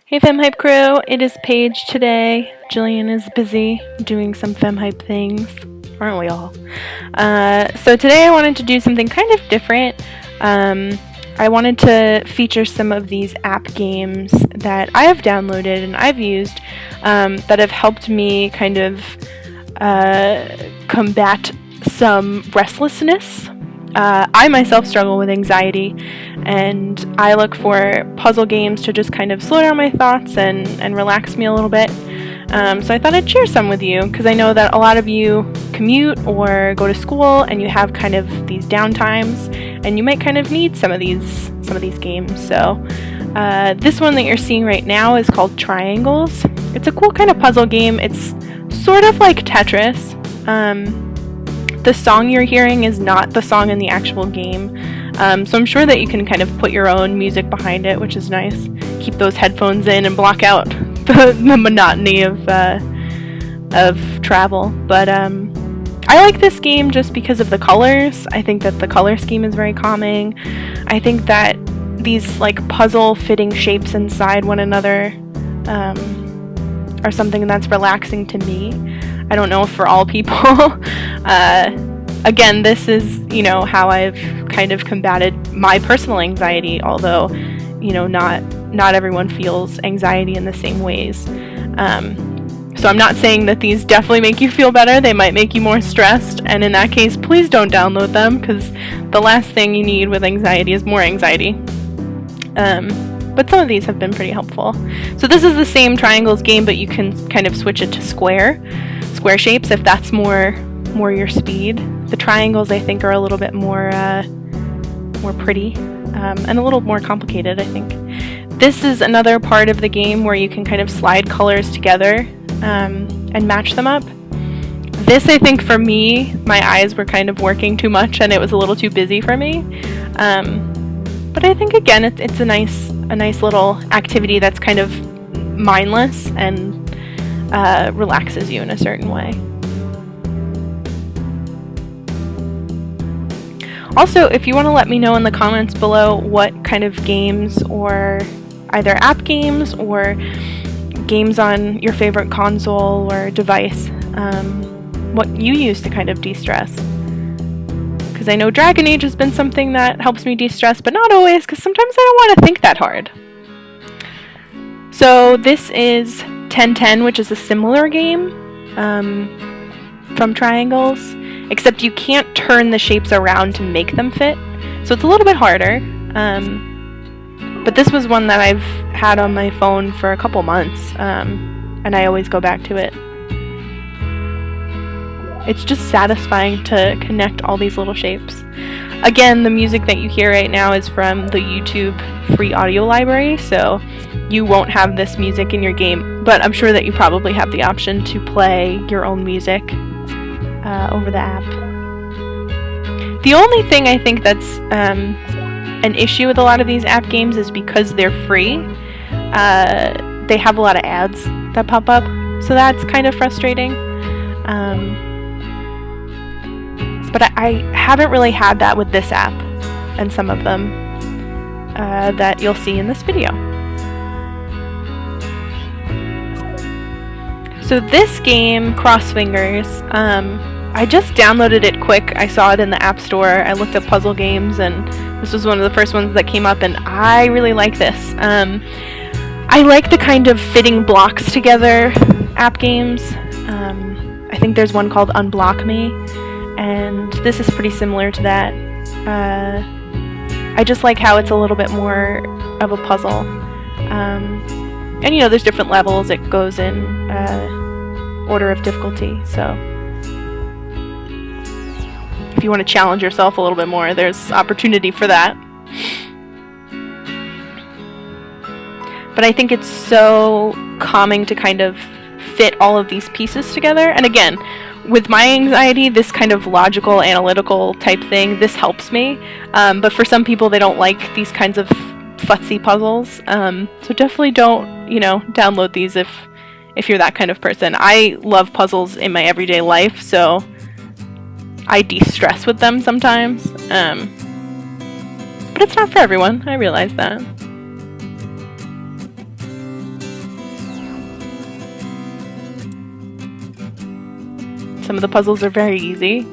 Hey FemHype crew, it is Paige today. Jillian is busy doing some FemHype things, aren't we all? So today I wanted to do something kind of different. I wanted to feature some of these app games that I have downloaded and I've used that have helped me kind of combat some restlessness. I myself struggle with anxiety, and I look for puzzle games to just kind of slow down my thoughts and relax me a little bit. So I thought I'd share some with you, because I know that a lot of you commute or go to school and you have kind of these downtimes, and you might kind of need some of these games. So this one that you're seeing right now is called Triangles. It's a cool kind of puzzle game. It's sort of like Tetris. The song you're hearing is not the song in the actual game, so I'm sure that you can kind of put your own music behind it, which is nice. Keep those headphones in and block out the monotony of travel. But I like this game just because of the colors. I think that the color scheme is very calming. I think that these like puzzle fitting shapes inside one another are something that's relaxing to me. I don't know if for all people. Again, this is, how I've kind of combated my personal anxiety, although, not everyone feels anxiety in the same ways. So I'm not saying that these definitely make you feel better. They might make you more stressed, and in that case, please don't download them, because the last thing you need with anxiety is more anxiety. But some of these have been pretty helpful. So this is the same Triangles game, but you can kind of switch it to square shapes if that's more your speed. The triangles, I think, are a little bit more pretty and a little more complicated, I think. This is another part of the game where you can kind of slide colors together and match them up. This, I think, for me, my eyes were kind of working too much and it was a little too busy for me. But I think, again, it's a nice little activity that's kind of mindless and relaxes you in a certain way. Also, if you want to let me know in the comments below what kind of games, or either app games or games on your favorite console or device, what you use to kind of de-stress. Because I know Dragon Age has been something that helps me de-stress, but not always, because sometimes I don't want to think that hard. So this is 1010, which is a similar game from Triangles, except you can't turn the shapes around to make them fit, so it's a little bit harder. But this was one that I've had on my phone for a couple months, and I always go back to it. It's just satisfying to connect all these little shapes. Again, the music that you hear right now is from the YouTube free audio library, so you won't have this music in your game, but I'm sure that you probably have the option to play your own music over the app. The only thing I think that's an issue with a lot of these app games is because they're free, they have a lot of ads that pop up, so that's kind of frustrating. But I haven't really had that with this app and some of them that you'll see in this video. So this game, Crossfingers, I just downloaded it quick. I saw it in the App Store. I looked up puzzle games, and this was one of the first ones that came up, and I really like this. I like the kind of fitting blocks together app games. I think there's one called Unblock Me, and this is pretty similar to that. I just like how it's a little bit more of a puzzle. And there's different levels. It goes in order of difficulty, so if you want to challenge yourself a little bit more, there's opportunity for that. But I think it's so calming to kind of fit all of these pieces together. And again, with my anxiety, this kind of logical, analytical type thing, this helps me. But for some people, they don't like these kinds of futzy puzzles. So definitely don't, download these if you're that kind of person. I love puzzles in my everyday life, so I de-stress with them sometimes. But it's not for everyone. I realize that. Some of the puzzles are very easy.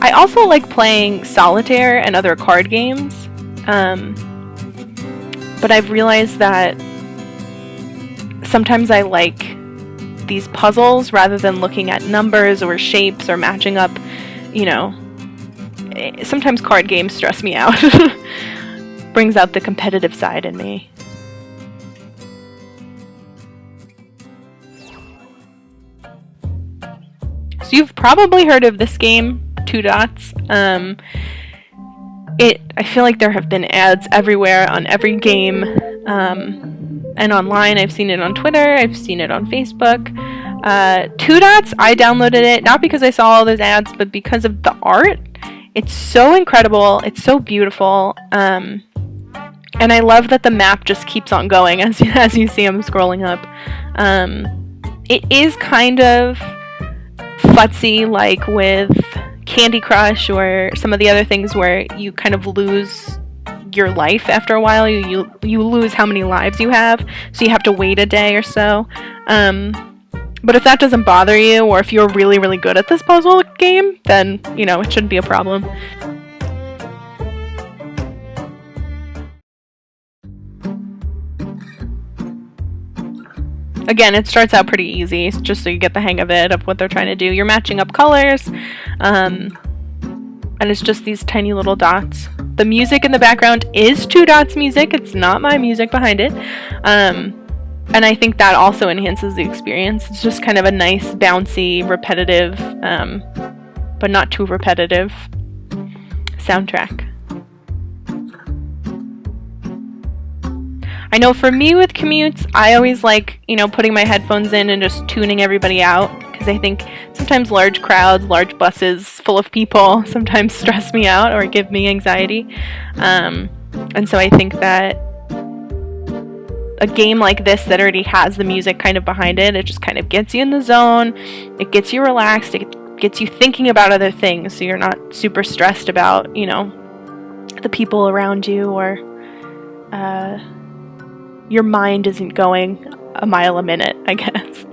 I also like playing solitaire and other card games, but I've realized that sometimes I like these puzzles rather than looking at numbers or shapes or matching up, you know. Sometimes card games stress me out. Brings out the competitive side in me. So you've probably heard of this game, Two Dots. I feel like there have been ads everywhere on every game, and online. I've seen it on Twitter, I've seen it on Facebook. Two Dots, I downloaded it not because I saw all those ads, but because of the art. It's so incredible, it's so beautiful, and I love that the map just keeps on going as you see I'm scrolling up. It is kind of futzy, like with Candy Crush or some of the other things where you kind of lose your life after a while. You lose how many lives you have, so you have to wait a day or so. But if that doesn't bother you, or if you're really, really good at this puzzle game, then, you know, it shouldn't be a problem. Again, it starts out pretty easy, just so you get the hang of it, of what they're trying to do. You're matching up colors, and it's just these tiny little dots. The music in the background is Two Dots music, it's not my music behind it. And I think that also enhances the experience. It's just kind of a nice, bouncy, repetitive, but not too repetitive soundtrack. I know for me with commutes, I always like, you know, putting my headphones in and just tuning everybody out, because I think sometimes large crowds, large buses full of people sometimes stress me out or give me anxiety. And so I think that a game like this that already has the music kind of behind it, it just kind of gets you in the zone, it gets you relaxed, it gets you thinking about other things, so you're not super stressed about, you know, the people around you, or your mind isn't going a mile a minute, I guess.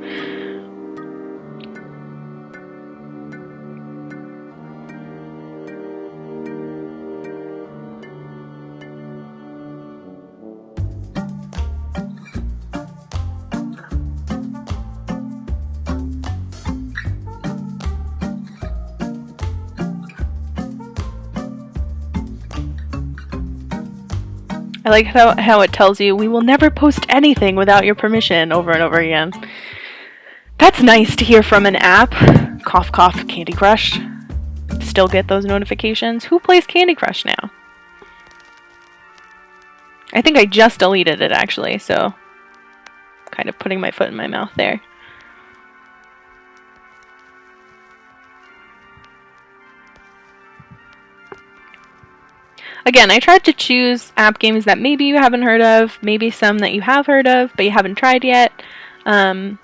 I like how it tells you, we will never post anything without your permission, over and over again. That's nice to hear from an app. Cough, cough, Candy Crush. Still get those notifications. Who plays Candy Crush now? I think I just deleted it, actually, so kind of putting my foot in my mouth there. Again, I tried to choose app games that maybe you haven't heard of, maybe some that you have heard of, but you haven't tried yet. And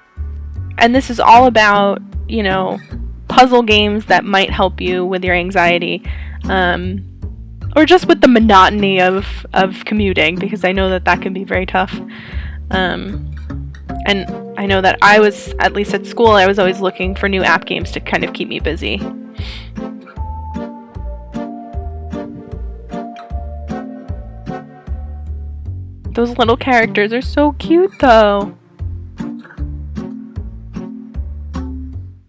this is all about, you know, puzzle games that might help you with your anxiety, or just with the monotony of commuting, because I know that can be very tough. And I know that I was, at least at school, I was always looking for new app games to kind of keep me busy. Those little characters are so cute, though.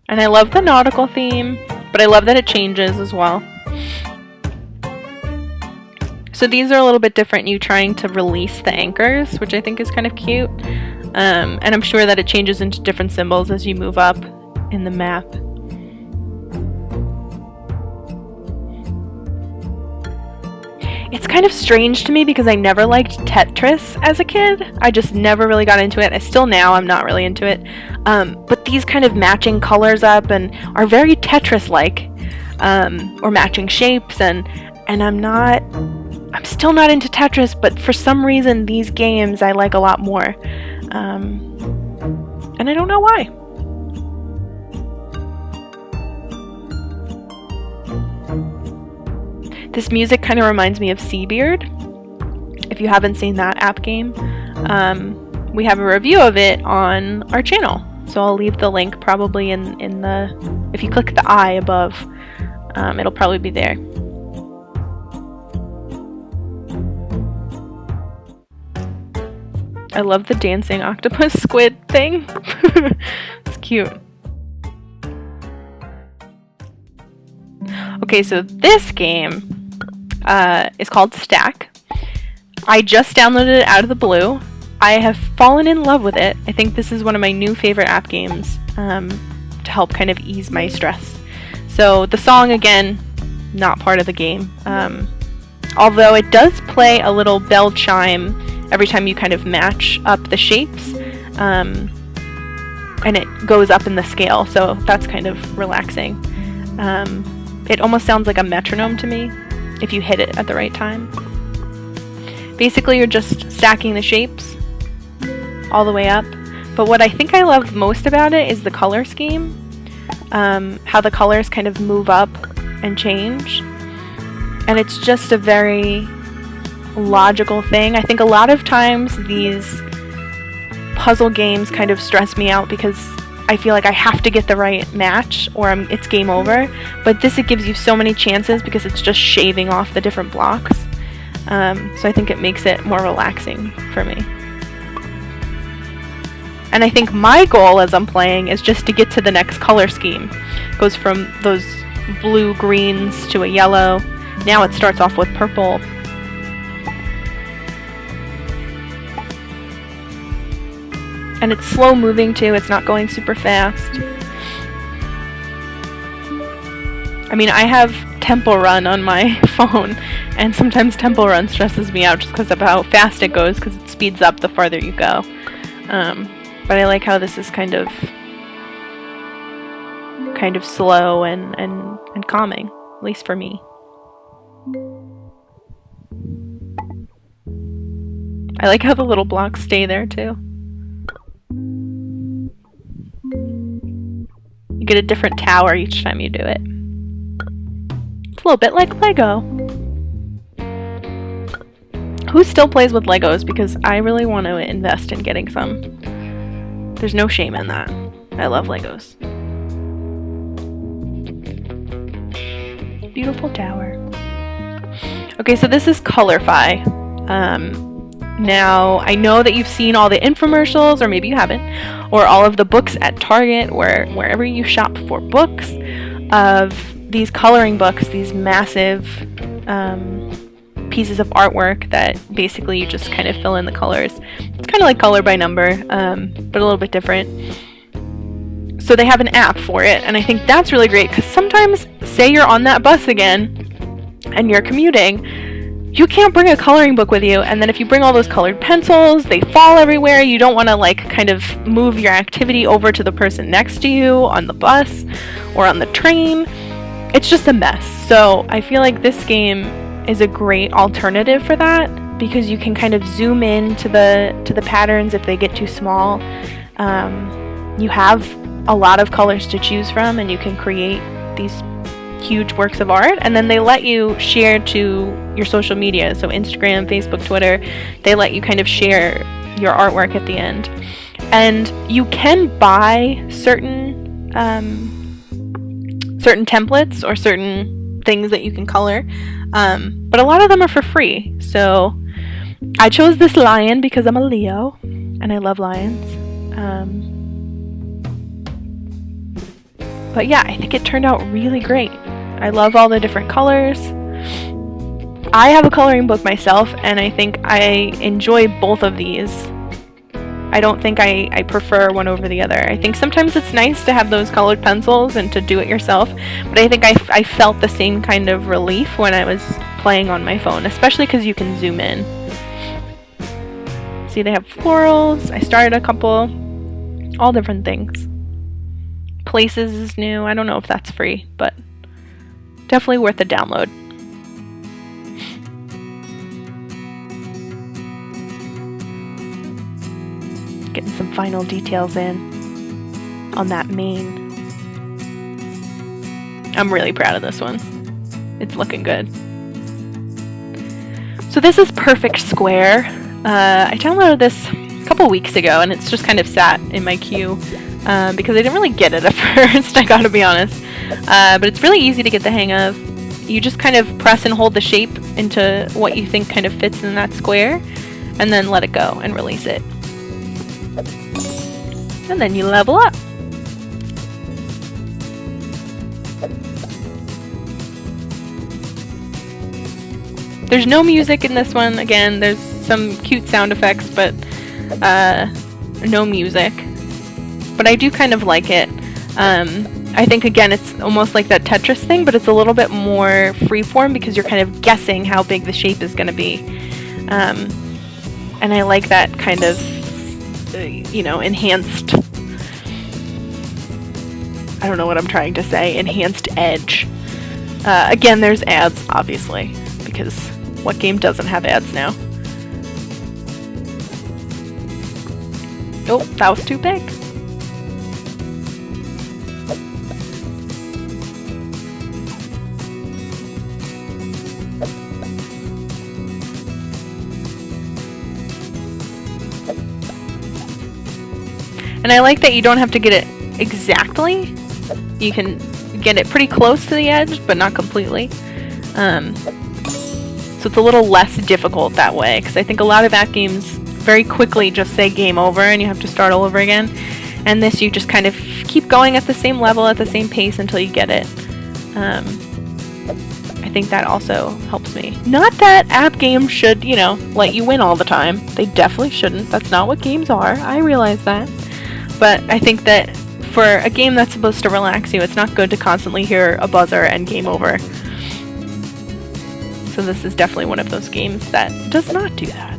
And I love the nautical theme, but I love that it changes as well. So these are a little bit different, you trying to release the anchors, which I think is kind of cute. And I'm sure that it changes into different symbols as you move up in the map. It's kind of strange to me because I never liked Tetris as a kid. I just never really got into it. I still now, I'm not really into it. But these kind of matching colors up and are very Tetris-like, or matching shapes, and I'm still not into Tetris, but for some reason these games I like a lot more. And I don't know why. This music kind of reminds me of Seabeard, if you haven't seen that app game. we have a review of it on our channel. So I'll leave the link probably in the, if you click the I above, it'll probably be there. I love the dancing octopus squid thing. It's cute. Okay, so this game is called Stack. I just downloaded it out of the blue. I have fallen in love with it. I think this is one of my new favorite app games to help kind of ease my stress. So the song, again, not part of the game. Although it does play a little bell chime every time you kind of match up the shapes. And it goes up in the scale, so that's kind of relaxing. It almost sounds like a metronome to me if you hit it at the right time. Basically, you're just stacking the shapes all the way up. But what I think I love most about it is the color scheme. How the colors kind of move up and change. And it's just a very logical thing. I think a lot of times these puzzle games kind of stress me out because I feel like I have to get the right match or it's game over. But this, it gives you so many chances because it's just shaving off the different blocks. So I think it makes it more relaxing for me. And I think my goal as I'm playing is just to get to the next color scheme. It goes from those blue greens to a yellow. Now it starts off with purple. And it's slow moving too, it's not going super fast. I mean, I have Temple Run on my phone, and sometimes Temple Run stresses me out just because of how fast it goes, because it speeds up the farther you go. But I like how this is kind of slow and calming, at least for me. I like how the little blocks stay there too. You get a different tower each time you do it. It's a little bit like Lego. Who still plays with Legos? Because I really want to invest in getting some. There's no shame in that. I love Legos. Beautiful tower. Okay, so this is Colorfy. Now, I know that you've seen all the infomercials, or maybe you haven't, or all of the books at Target, or wherever you shop for books, of these coloring books, these massive pieces of artwork that basically you just kind of fill in the colors. It's kind of like color by number, but a little bit different. So they have an app for it, and I think that's really great, because sometimes, say you're on that bus again, and you're commuting, you can't bring a coloring book with you, and then if you bring all those colored pencils, they fall everywhere. You don't want to like kind of move your activity over to the person next to you on the bus or on the train. It's just a mess. So I feel like this game is a great alternative for that, because you can kind of zoom in to the patterns if they get too small. You have a lot of colors to choose from, and you can create these huge works of art, and then they let you share to your social media, so Instagram, Facebook, Twitter. They let you kind of share your artwork at the end, and you can buy certain templates or certain things that you can color, but a lot of them are for free. So I chose this lion because I'm a Leo and I love lions. But yeah, I think it turned out really great. I love all the different colors. I have a coloring book myself, and I think I enjoy both of these. I don't think I prefer one over the other. I think sometimes it's nice to have those colored pencils and to do it yourself, but I think I felt the same kind of relief when I was playing on my phone, especially because you can zoom in. See, they have florals. I started a couple, all different things. Places is new. I don't know if that's free, but definitely worth a download. Getting some final details in on that mane. I'm really proud of this one. It's looking good. So this is Perfect Square. I downloaded this a couple weeks ago, and it's just kind of sat in my queue because I didn't really get it at first, I gotta be honest. But it's really easy to get the hang of. You just kind of press and hold the shape into what you think kind of fits in that square, and then let it go and release it. And then you level up. There's no music in this one. Again, there's some cute sound effects, but no music. But I do kind of like it. I think, again, it's almost like that Tetris thing, but it's a little bit more freeform because you're kind of guessing how big the shape is going to be. And I like that kind of, enhanced... I don't know what I'm trying to say. Enhanced edge. Again, there's ads, obviously, because what game doesn't have ads now? Oh, that was too big. And I like that you don't have to get it exactly. You can get it pretty close to the edge, but not completely. So it's a little less difficult that way, because I think a lot of app games very quickly just say game over and you have to start all over again. And this, you just kind of keep going at the same level, at the same pace until you get it. I think that also helps me. Not that app games should, let you win all the time. They definitely shouldn't. That's not what games are. I realize that. But I think that for a game that's supposed to relax you, it's not good to constantly hear a buzzer and game over. So this is definitely one of those games that does not do that.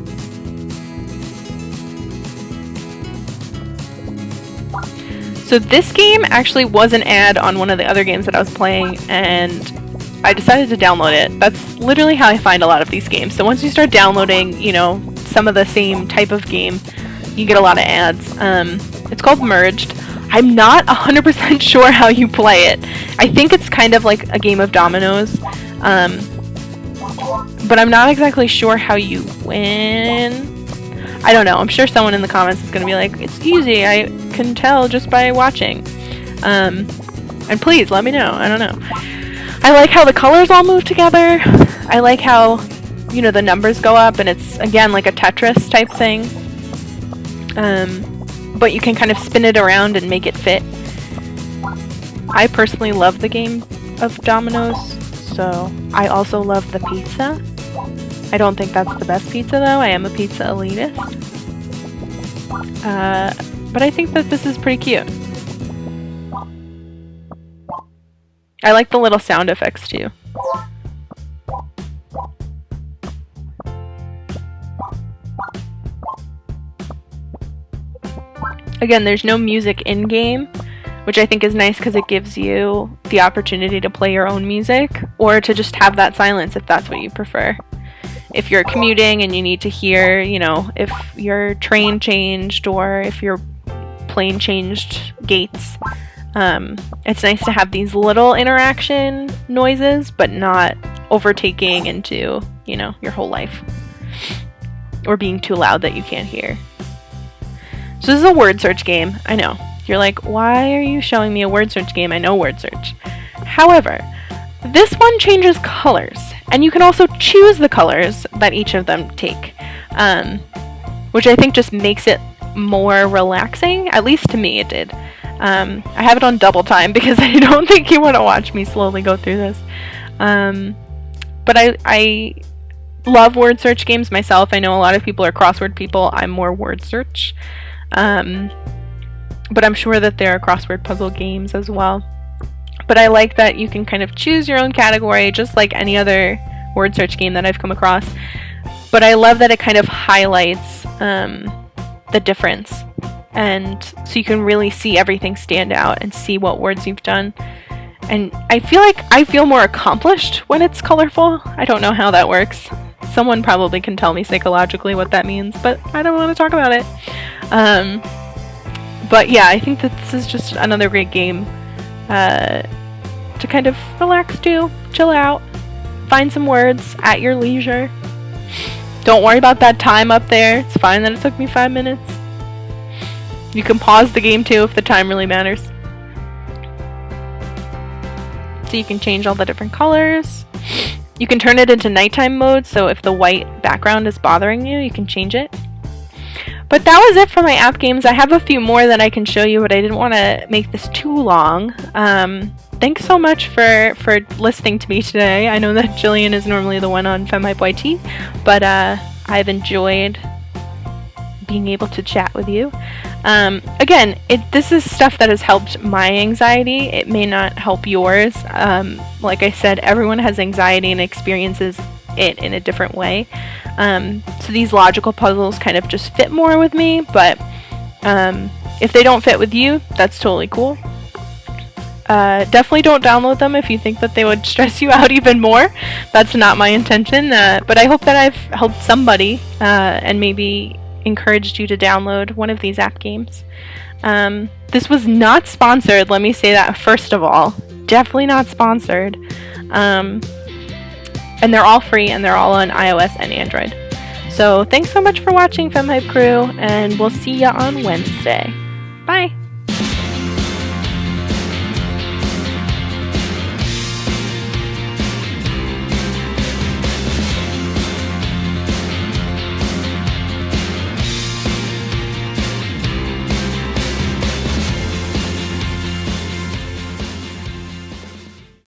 So this game actually was an ad on one of the other games that I was playing, and I decided to download it. That's literally how I find a lot of these games. So once you start downloading, some of the same type of game, you get a lot of ads. It's called Merged. I'm not 100% sure how you play it. I think it's kind of like a game of dominoes. But I'm not exactly sure how you win. I don't know. I'm sure someone in the comments is going to be like, it's easy. I can tell just by watching. And please, let me know. I don't know. I like how the colors all move together. I like how, the numbers go up, and it's, again, like a Tetris type thing. But you can kind of spin it around and make it fit. I personally love the game of dominoes, so I also love the pizza. I don't think that's the best pizza, though. I am a pizza elitist. But I think that this is pretty cute. I like the little sound effects, too. Again, there's no music in-game, which I think is nice because it gives you the opportunity to play your own music, or to just have that silence if that's what you prefer. If you're commuting and you need to hear, if your train changed or if your plane changed gates, it's nice to have these little interaction noises, but not overtaking into, your whole life. Or being too loud that you can't hear. So this is a word search game. I know. You're like, why are you showing me a word search game? I know word search. However, this one changes colors, and you can also choose the colors that each of them take, which I think just makes it more relaxing. At least to me it did. I have it on double time because I don't think you want to watch me slowly go through this. But I love word search games myself. I know a lot of people are crossword people. I'm more word search. But I'm sure that there are crossword puzzle games as well. But I like that you can kind of choose your own category, just like any other word search game that I've come across. But I love that it kind of highlights the difference. And so you can really see everything stand out and see what words you've done. And I feel like I feel more accomplished when it's colorful. I don't know how that works. Someone probably can tell me psychologically what that means, but I don't want to talk about it. But yeah, I think that this is just another great game to kind of relax to, chill out, find some words at your leisure. Don't worry about that time up there. It's fine that it took me 5 minutes. You can pause the game too if the time really matters. So you can change all the different colors. You can turn it into nighttime mode, so if the white background is bothering you, you can change it. But that was it for my app games. I have a few more that I can show you, but I didn't want to make this too long. Thanks so much for listening to me today. I know that Jillian is normally the one on FemHype YT, but I've enjoyed being able to chat with you. Again, this is stuff that has helped my anxiety. It may not help yours. Like I said, everyone has anxiety and experiences it in a different way. So these logical puzzles kind of just fit more with me, but if they don't fit with you, that's totally cool. Definitely don't download them if you think that they would stress you out even more. That's not my intention, but I hope that I've helped somebody and maybe encouraged you to download one of these app games. This was not sponsored, let me say that first of all. Definitely not sponsored. And they're all free, and they're all on iOS and Android. So thanks so much for watching, FemHype crew, and we'll see ya on Wednesday. Bye!